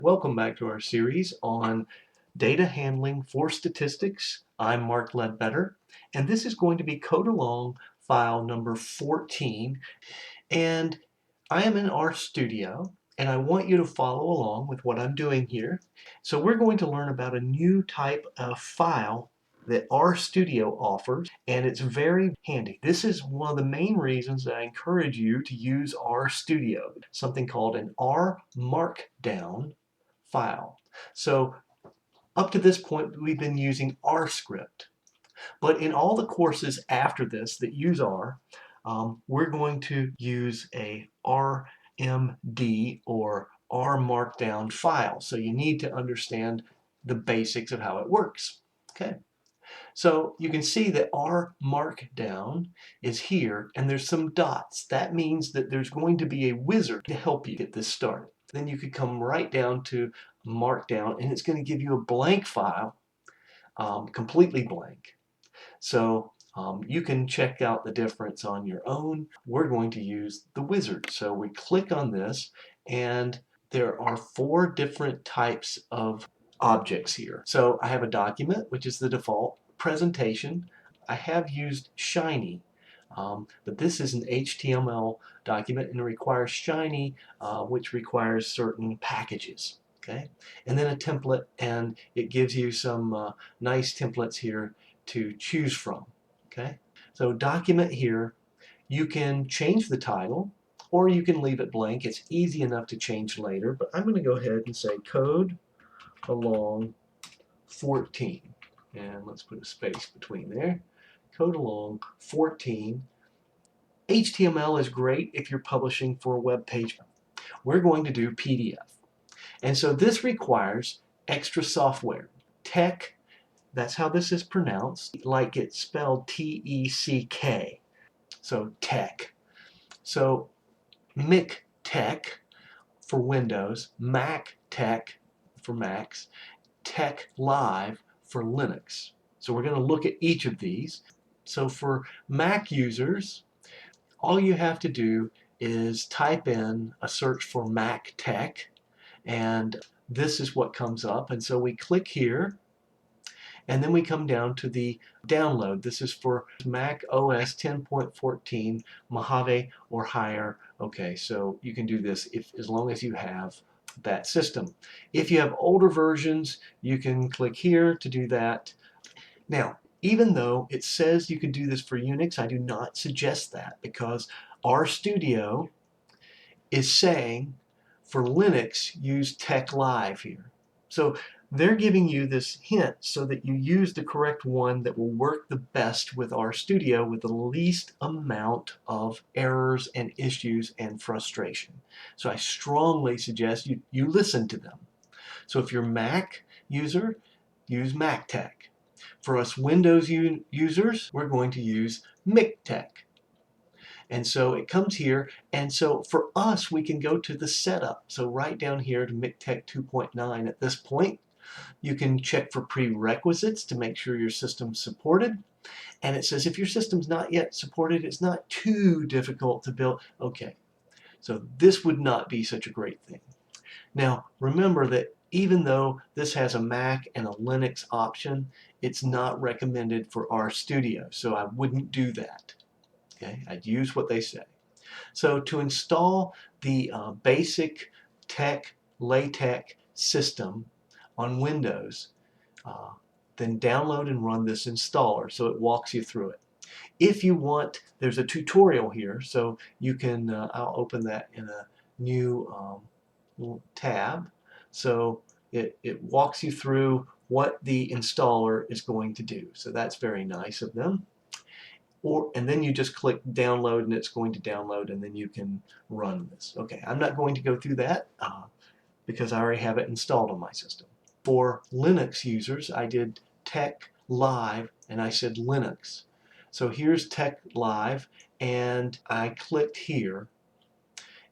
Welcome back to our series on data handling for statistics. I'm Mark Ledbetter, and this is going to be code along file number 14. And I am in RStudio, and I want you to follow along with what I'm doing here. So we're going to learn about a new type of file that RStudio offers, and it's very handy. This is one of the main reasons that I encourage you to use RStudio, something called an R Markdown file. So up to this point, we've been using RScript. But in all the courses after this that use R, we're going to use a RMD or R Markdown file. So you need to understand the basics of how it works. Okay. So you can see that R Markdown is here and there's some dots. That means that there's going to be a wizard to help you get this started. Then you could come right down to Markdown and it's going to give you a blank file, completely blank. So you can check out the difference on your own. We're going to use the wizard. So we click on this and there are 4 different types of objects here. So I have a document, which is the default presentation. I have used Shiny, but this is an HTML document and it requires Shiny, which requires certain packages. Okay, and then a template, and it gives you some nice templates here to choose from. Okay, so document here, you can change the title or you can leave it blank. It's easy enough to change later, but I'm going to go ahead and say code along 14, and let's put a space between there. Code along 14. HTML is great if you're publishing for a web page. We're going to do PDF, and so this requires extra software. Tech, that's how this is pronounced, like it's spelled T-E-C-K. So tech. So Mic Tech for Windows, Mac Tech for Macs, Tech Live for Linux. So we're going to look at each of these. So for Mac users, all you have to do is type in a search for Mac Tech, and this is what comes up. And so we click here, and then we come down to the download. This is for Mac OS 10.14 Mojave or higher. Okay, so you can do this as long as you have that system. If you have older versions, you can click here to do that. Now, even though it says you can do this for Unix, I do not suggest that because RStudio is saying for Linux, use Tech Live here. So they're giving you this hint so that you use the correct one that will work the best with RStudio with the least amount of errors and issues and frustration. So I strongly suggest you listen to them. So if you're Mac user, use MacTech. For us Windows users, we're going to use MicTech. And so it comes here, and so for us, we can go to the setup. So right down here to MicTech 2.9 at this point, you can check for prerequisites to make sure your system's supported. And it says if your system's not yet supported, it's not too difficult to build. Okay, so this would not be such a great thing. Now, remember that even though this has a Mac and a Linux option, it's not recommended for RStudio, so I wouldn't do that. Okay, I'd use what they say. So to install the basic tech LaTeX system on Windows, then download and run this installer so it walks you through it. If you want, there's a tutorial here, so you can, I'll open that in a new tab. So it walks you through what the installer is going to do. So that's very nice of them. And then you just click download and it's going to download and then you can run this. Okay, I'm not going to go through that because I already have it installed on my system. For Linux users, I did Tech Live and I said Linux. So here's Tech Live and I clicked here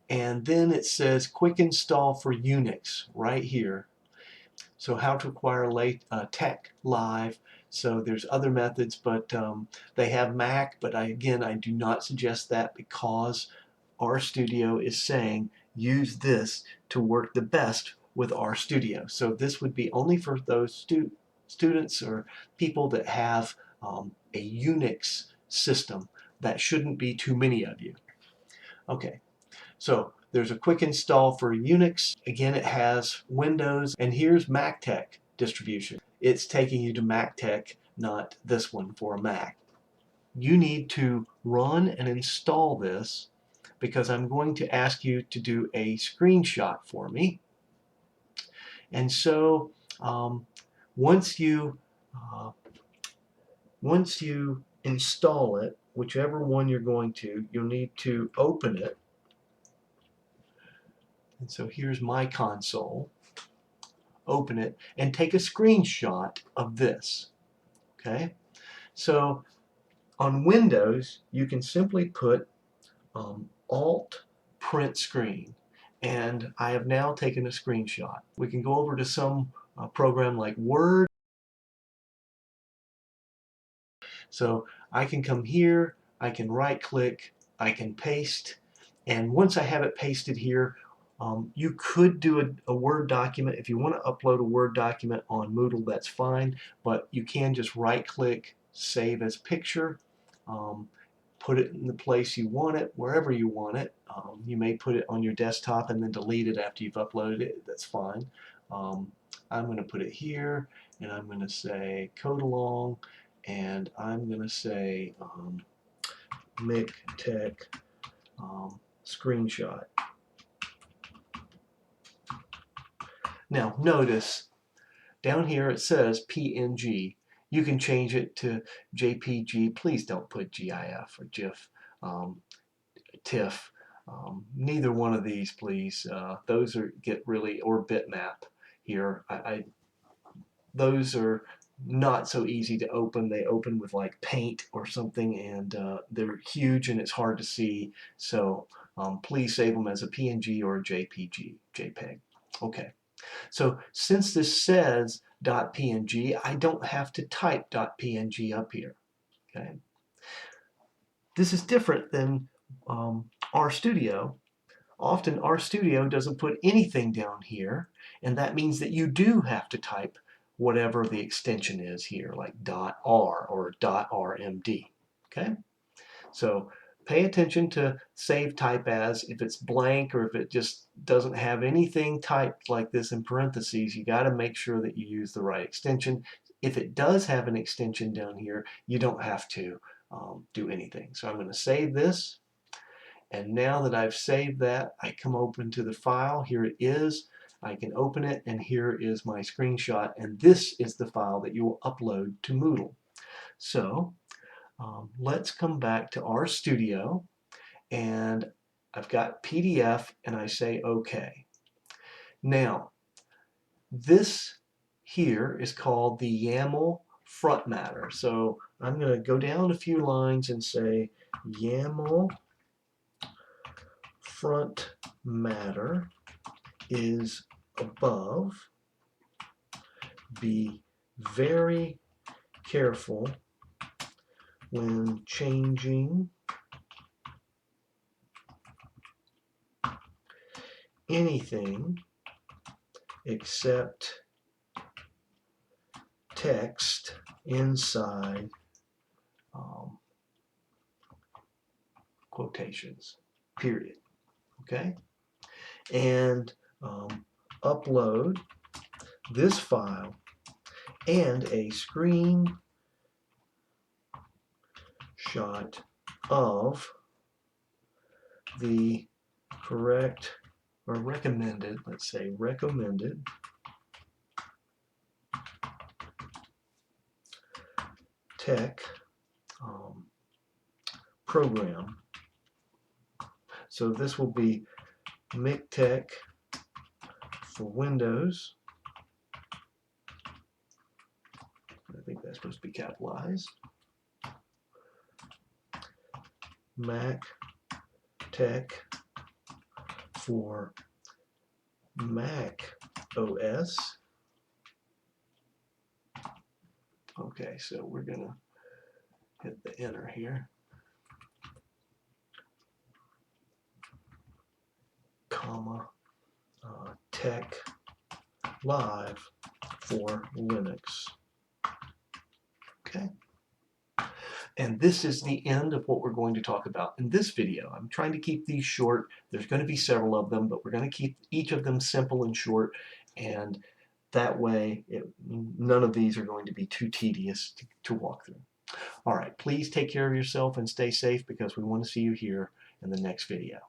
and then it says quick install for Unix right here. So how to acquire Tech Live. So there's other methods, but they have Mac, but again, I do not suggest that because RStudio is saying use this to work the best with RStudio. So this would be only for those students or people that have a Unix system. That shouldn't be too many of you. Okay, so there's a quick install for Unix. Again, it has Windows, and here's MacTech distribution. It's taking you to MacTech, not this one for a Mac. You need to run and install this because I'm going to ask you to do a screenshot for me. And so once you install it, whichever one you're going to, you'll need to open it. And so here's my console. Open it and take a screenshot of this. Okay, so on Windows you can simply put Alt print screen, and I have now taken a screenshot. We can go over to some program like Word. So I can come here, I can right click, I can paste, and once I have it pasted here, you could do a Word document. If you want to upload a Word document on Moodle, that's fine, but you can just right click, save as picture, put it in the place you want it, wherever you want it. You may put it on your desktop and then delete it after you've uploaded it. That's fine. I'm going to put it here, and I'm going to say code along, and I'm going to say MicTech screenshot. Now notice down here it says PNG. You can change it to JPG. Please don't put GIF or GIF, TIFF. Neither one of these, please. Those get really, or bitmap here. Those are not so easy to open. They open with like paint or something, and they're huge and it's hard to see. So please save them as a PNG or a JPEG. Okay. So since this says .png, I don't have to type .png up here. Okay. This is different than RStudio. Often RStudio doesn't put anything down here, and that means that you do have to type whatever the extension is here, like .r or .rmd. Okay? So pay attention to save type as. If it's blank or if it just doesn't have anything typed like this in parentheses, you got to make sure that you use the right extension. If it does have an extension down here, you don't have to do anything. So I'm going to save this. And now that I've saved that, I come open to the file. Here it is. I can open it, and here is my screenshot. And this is the file that you will upload to Moodle. So let's come back to RStudio, and I've got PDF, and I say OK. Now, this here is called the YAML front matter. So I'm going to go down a few lines and say YAML front matter is above. Be very careful when changing anything except text inside quotations, period. Okay? And upload this file and a screenshot of the correct or recommended, let's say recommended tech program. So this will be MicTech for Windows. I think that's supposed to be capitalized. Mac Tech for Mac OS. Okay, so we're gonna hit the enter here. Comma, tech live for Linux. Okay. And this is the end of what we're going to talk about in this video. I'm trying to keep these short. There's going to be several of them, but we're going to keep each of them simple and short, and that way none of these are going to be too tedious to walk through. All right, please take care of yourself and stay safe, because we want to see you here in the next video.